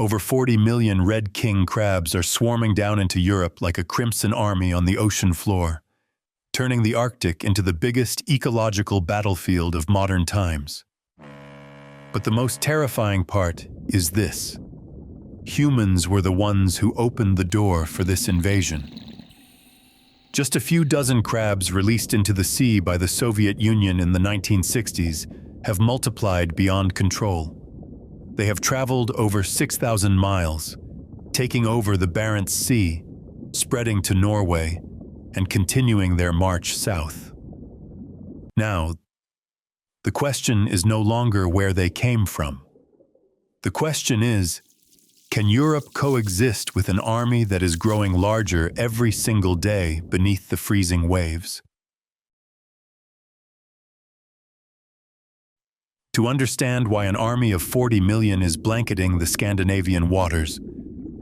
Over 40 million red king crabs are swarming down into Europe like a crimson army on the ocean floor, turning the Arctic into the biggest ecological battlefield of modern times. But the most terrifying part is this. Humans were the ones who opened the door for this invasion. Just a few dozen crabs released into the sea by the Soviet Union in the 1960s have multiplied beyond control. They have traveled over 6,000 miles, taking over the Barents Sea, spreading to Norway, and continuing their march south. Now, the question is no longer where they came from. The question is, can Europe coexist with an army that is growing larger every single day beneath the freezing waves? To understand why an army of 40 million is blanketing the Scandinavian waters,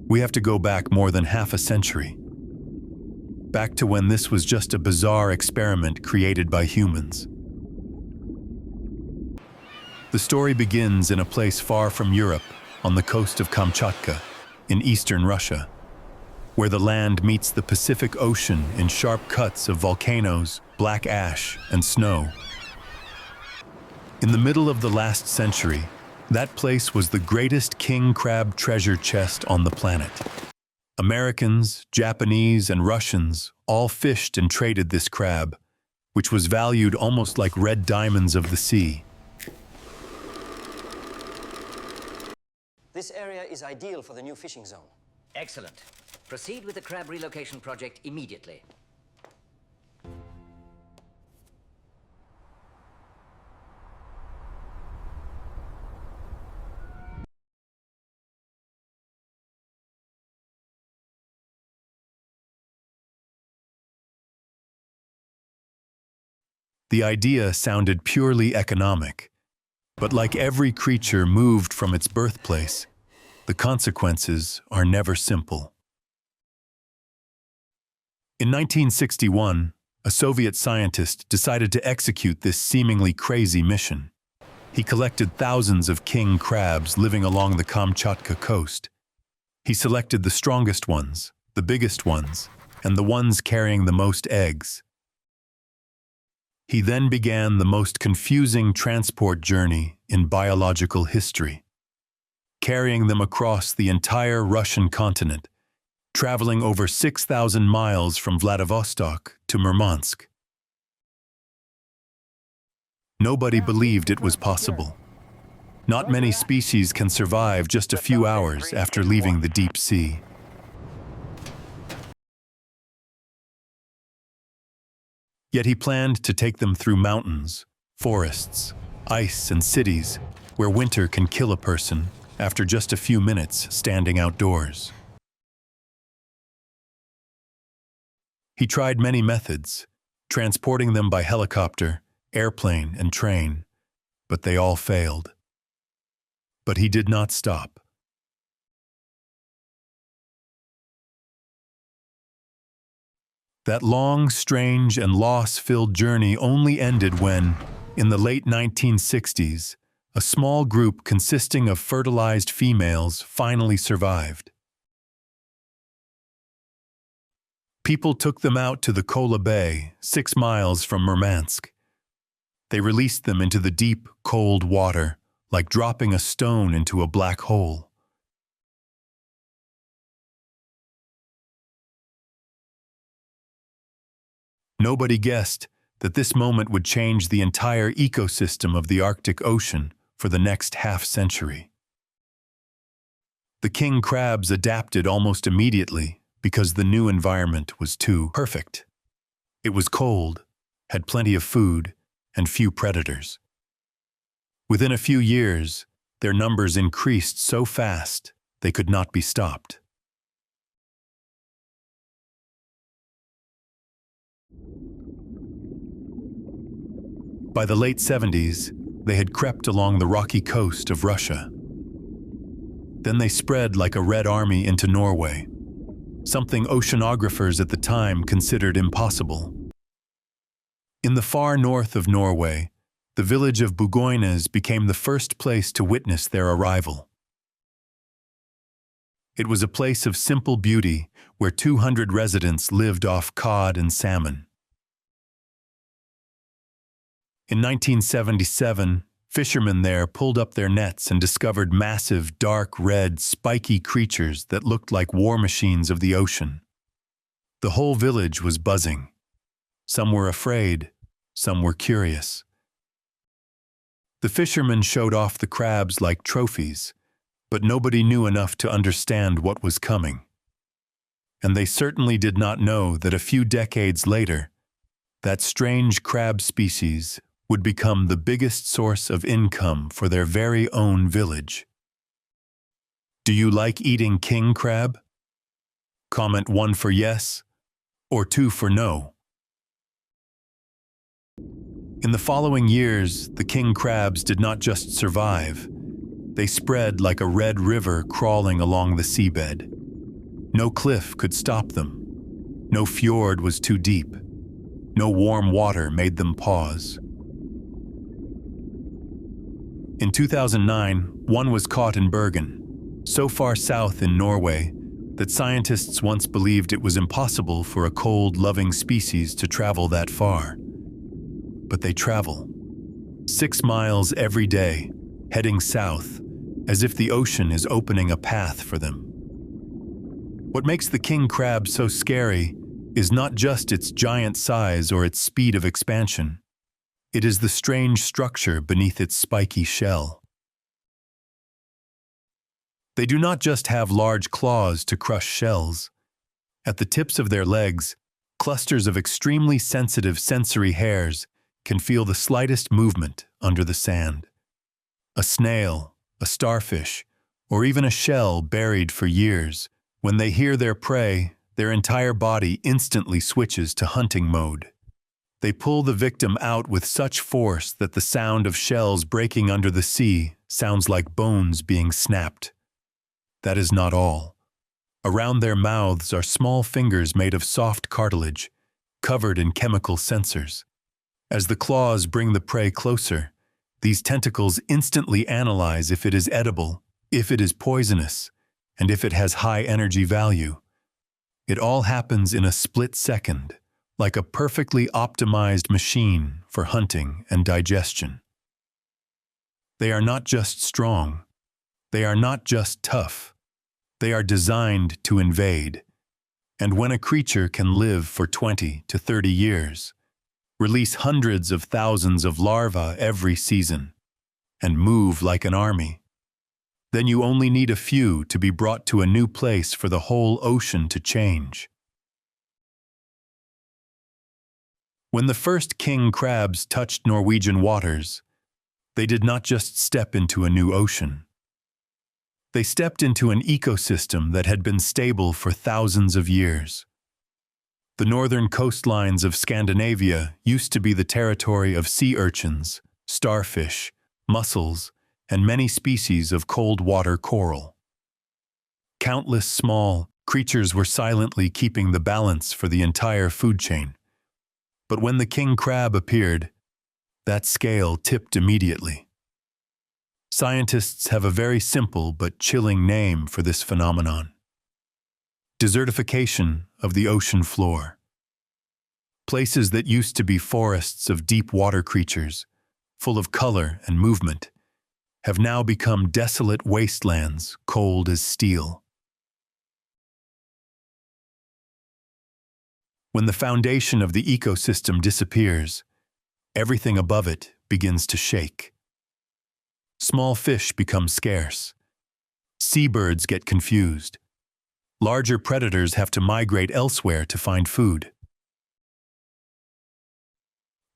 we have to go back more than half a century. Back to when this was just a bizarre experiment created by humans. The story begins in a place far from Europe, on the coast of Kamchatka, in eastern Russia, where the land meets the Pacific Ocean in sharp cuts of volcanoes, black ash, and snow. In the middle of the last century, that place was the greatest king crab treasure chest on the planet. Americans, Japanese, and Russians all fished and traded this crab, which was valued almost like red diamonds of the sea. This area is ideal for the new fishing zone. Excellent. Proceed with the crab relocation project immediately. The idea sounded purely economic, but like every creature moved from its birthplace, the consequences are never simple. In 1961, a Soviet scientist decided to execute this seemingly crazy mission. He collected thousands of king crabs living along the Kamchatka coast. He selected the strongest ones, the biggest ones, and the ones carrying the most eggs. He then began the most confusing transport journey in biological history, carrying them across the entire Russian continent, traveling over 6,000 miles from Vladivostok to Murmansk. Nobody believed it was possible. Not many species can survive just a few hours after leaving the deep sea. Yet he planned to take them through mountains, forests, ice, and cities where winter can kill a person after just a few minutes standing outdoors. He tried many methods, transporting them by helicopter, airplane, and train, but they all failed. But he did not stop. That long, strange, and loss-filled journey only ended when, in the late 1960s, a small group consisting of fertilized females finally survived. People took them out to the Kola Bay, 6 miles from Murmansk. They released them into the deep, cold water, like dropping a stone into a black hole. Nobody guessed that this moment would change the entire ecosystem of the Arctic Ocean for the next half-century. The king crabs adapted almost immediately because the new environment was too perfect. It was cold, had plenty of food, and few predators. Within a few years, their numbers increased so fast they could not be stopped. By the late 70s, they had crept along the rocky coast of Russia. Then they spread like a Red Army into Norway, something oceanographers at the time considered impossible. In the far north of Norway, the village of Bugoynes became the first place to witness their arrival. It was a place of simple beauty where 200 residents lived off cod and salmon. In 1977, fishermen there pulled up their nets and discovered massive, dark red, spiky creatures that looked like war machines of the ocean. The whole village was buzzing. Some were afraid, some were curious. The fishermen showed off the crabs like trophies, but nobody knew enough to understand what was coming. And they certainly did not know that a few decades later, that strange crab species would become the biggest source of income for their very own village. Do you like eating king crab? Comment 1 for yes, or 2 for no. In the following years, the king crabs did not just survive. They spread like a red river crawling along the seabed. No cliff could stop them. No fjord was too deep. No warm water made them pause. In 2009, one was caught in Bergen, so far south in Norway that scientists once believed it was impossible for a cold-loving species to travel that far. But they travel. 6 miles every day, heading south, as if the ocean is opening a path for them. What makes the king crab so scary is not just its giant size or its speed of expansion. It is the strange structure beneath its spiky shell. They do not just have large claws to crush shells. At the tips of their legs, clusters of extremely sensitive sensory hairs can feel the slightest movement under the sand. A snail, a starfish, or even a shell buried for years, when they hear their prey, their entire body instantly switches to hunting mode. They pull the victim out with such force that the sound of shells breaking under the sea sounds like bones being snapped. That is not all. Around their mouths are small fingers made of soft cartilage, covered in chemical sensors. As the claws bring the prey closer, these tentacles instantly analyze if it is edible, if it is poisonous, and if it has high energy value. It all happens in a split second, like a perfectly optimized machine for hunting and digestion. They are not just strong. They are not just tough. They are designed to invade. And when a creature can live for 20 to 30 years, release hundreds of thousands of larvae every season, and move like an army, then you only need a few to be brought to a new place for the whole ocean to change. When the first king crabs touched Norwegian waters, they did not just step into a new ocean. They stepped into an ecosystem that had been stable for thousands of years. The northern coastlines of Scandinavia used to be the territory of sea urchins, starfish, mussels, and many species of cold-water coral. Countless small creatures were silently keeping the balance for the entire food chain. But when the king crab appeared, that scale tipped immediately. Scientists have a very simple but chilling name for this phenomenon: desertification of the ocean floor. Places that used to be forests of deep water creatures, full of color and movement, have now become desolate wastelands, cold as steel. When the foundation of the ecosystem disappears, everything above it begins to shake. Small fish become scarce. Seabirds get confused. Larger predators have to migrate elsewhere to find food.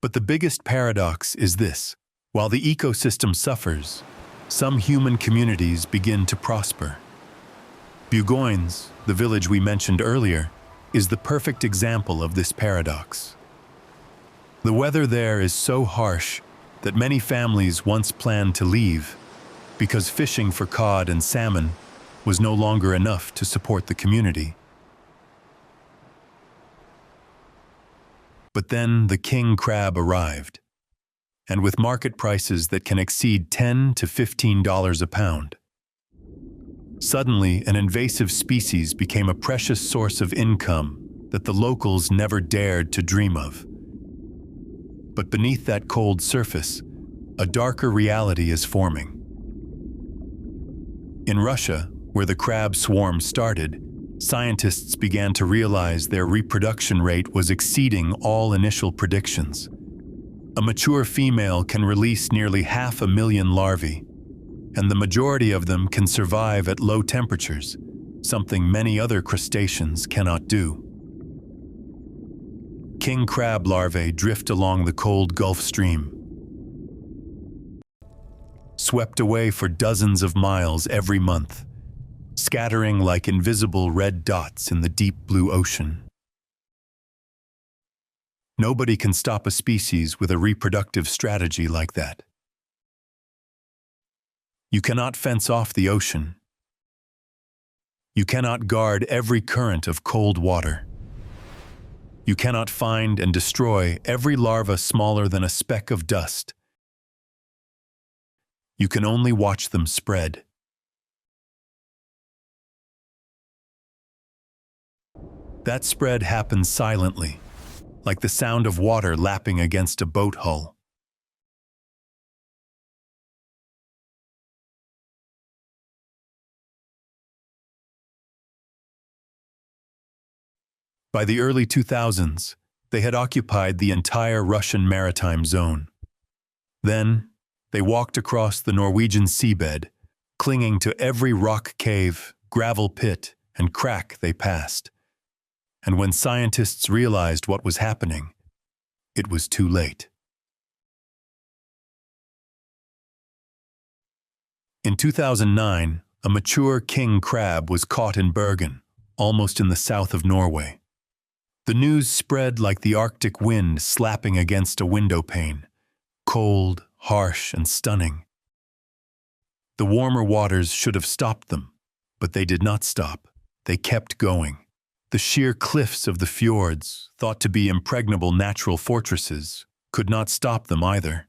But the biggest paradox is this: while the ecosystem suffers, some human communities begin to prosper. Bugoynes, the village we mentioned earlier, is the perfect example of this paradox. The weather there is so harsh that many families once planned to leave because fishing for cod and salmon was no longer enough to support the community. But then the king crab arrived, and with market prices that can exceed $10 to $15 a pound, Suddenly, an invasive species became a precious source of income that the locals never dared to dream of. But beneath that cold surface, a darker reality is forming. In Russia, where the crab swarm started, scientists began to realize their reproduction rate was exceeding all initial predictions. A mature female can release nearly 500,000 larvae, and the majority of them can survive at low temperatures, something many other crustaceans cannot do. King crab larvae drift along the cold Gulf Stream, swept away for dozens of miles every month, scattering like invisible red dots in the deep blue ocean. Nobody can stop a species with a reproductive strategy like that. You cannot fence off the ocean. You cannot guard every current of cold water. You cannot find and destroy every larva smaller than a speck of dust. You can only watch them spread. That spread happens silently, like the sound of water lapping against a boat hull. By the early 2000s, they had occupied the entire Russian maritime zone. Then, they walked across the Norwegian seabed, clinging to every rock cave, gravel pit, and crack they passed. And when scientists realized what was happening, it was too late. In 2009, a mature king crab was caught in Bergen, almost in the south of Norway. The news spread like the Arctic wind slapping against a window pane, cold, harsh, and stunning. The warmer waters should have stopped them, but they did not stop. They kept going. The sheer cliffs of the fjords, thought to be impregnable natural fortresses, could not stop them either.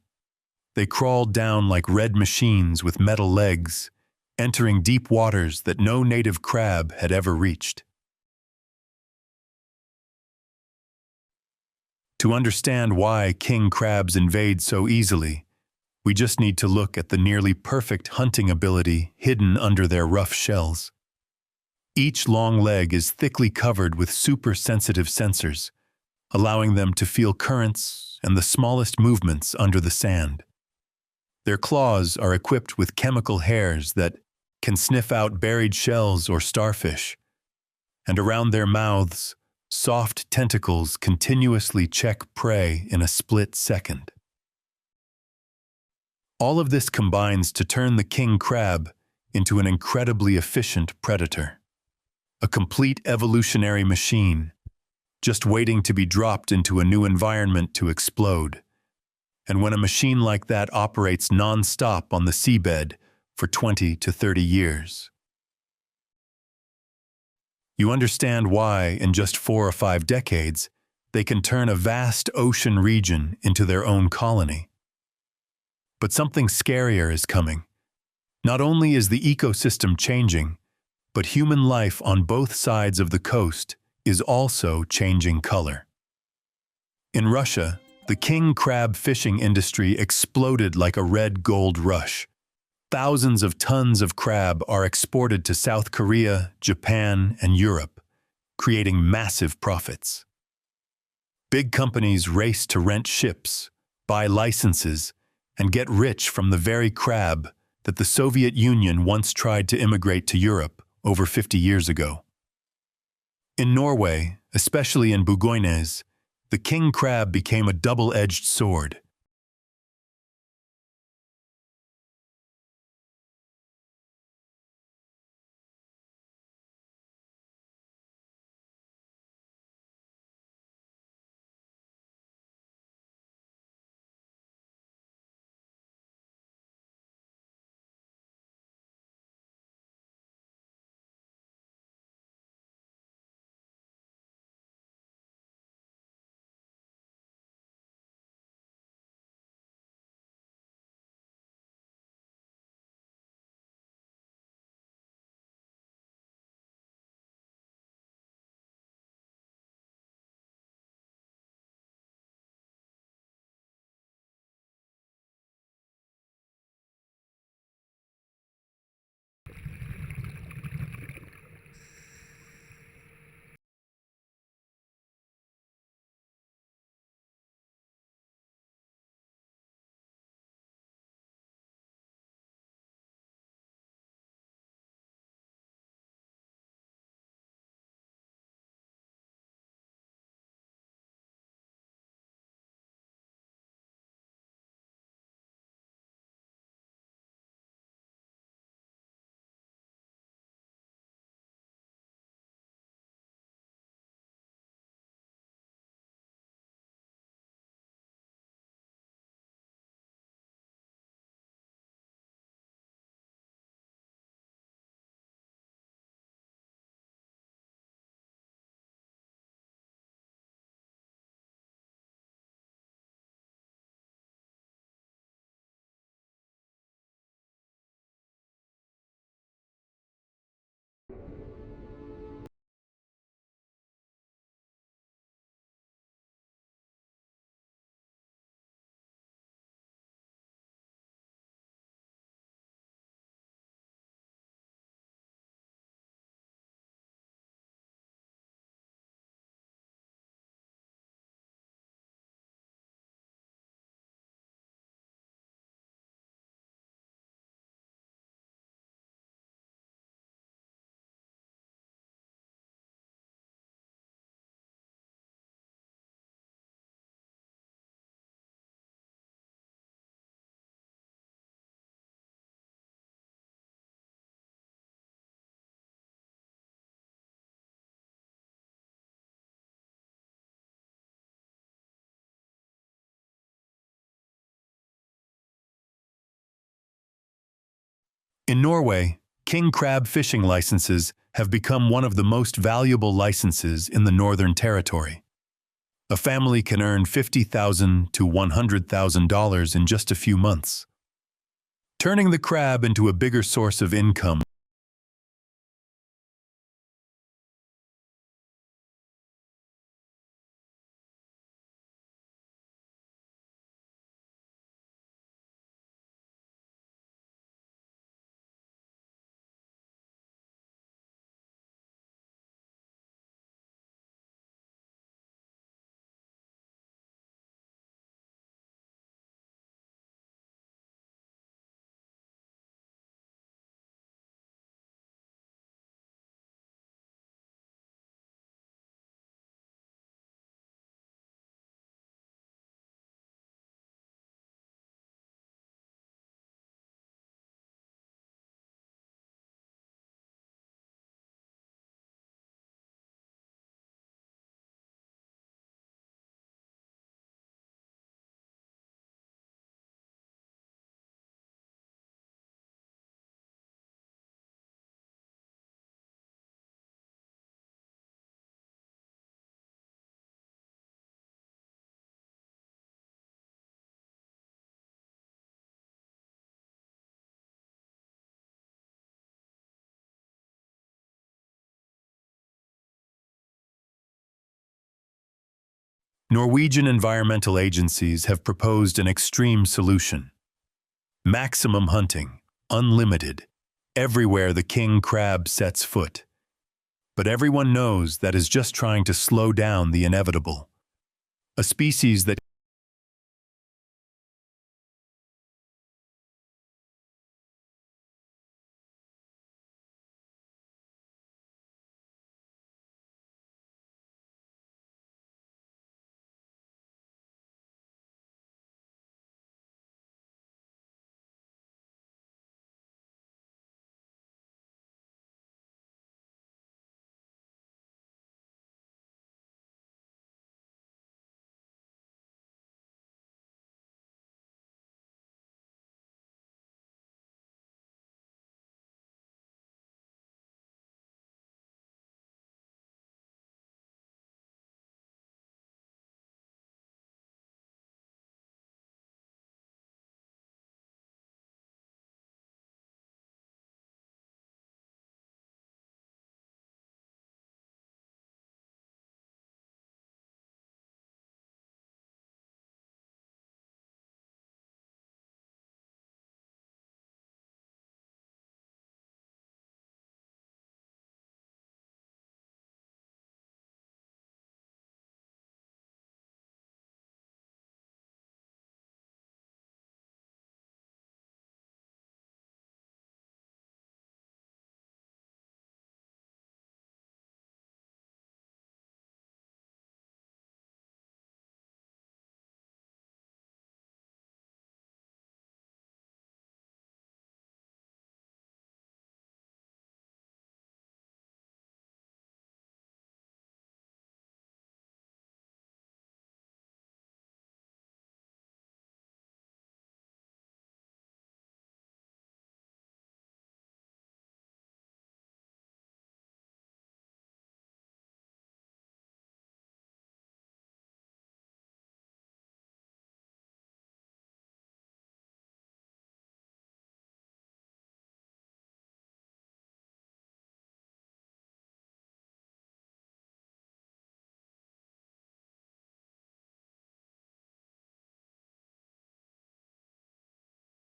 They crawled down like red machines with metal legs, entering deep waters that no native crab had ever reached. To understand why king crabs invade so easily, we just need to look at the nearly perfect hunting ability hidden under their rough shells. Each long leg is thickly covered with super-sensitive sensors, allowing them to feel currents and the smallest movements under the sand. Their claws are equipped with chemical hairs that can sniff out buried shells or starfish, and around their mouths, soft tentacles continuously check prey in a split second. All of this combines to turn the king crab into an incredibly efficient predator. A complete evolutionary machine, just waiting to be dropped into a new environment to explode. And when a machine like that operates non-stop on the seabed for 20 to 30 years, you understand why, in just 4 or 5 decades, they can turn a vast ocean region into their own colony. But something scarier is coming. Not only is the ecosystem changing, but human life on both sides of the coast is also changing color. In Russia, the king crab fishing industry exploded like a red gold rush. Thousands of tons of crab are exported to South Korea, Japan, and Europe, creating massive profits. Big companies race to rent ships, buy licenses, and get rich from the very crab that the Soviet Union once tried to immigrate to Europe over 50 years ago. In Norway, especially in Bourgogne, the king crab became a double-edged sword. In Norway, king crab fishing licenses have become one of the most valuable licenses in the Northern Territory. A family can earn $50,000 to $100,000 in just a few months, turning the crab into a bigger source of income. Norwegian environmental agencies have proposed an extreme solution. Maximum hunting, unlimited, everywhere the king crab sets foot. But everyone knows that is just trying to slow down the inevitable. A species that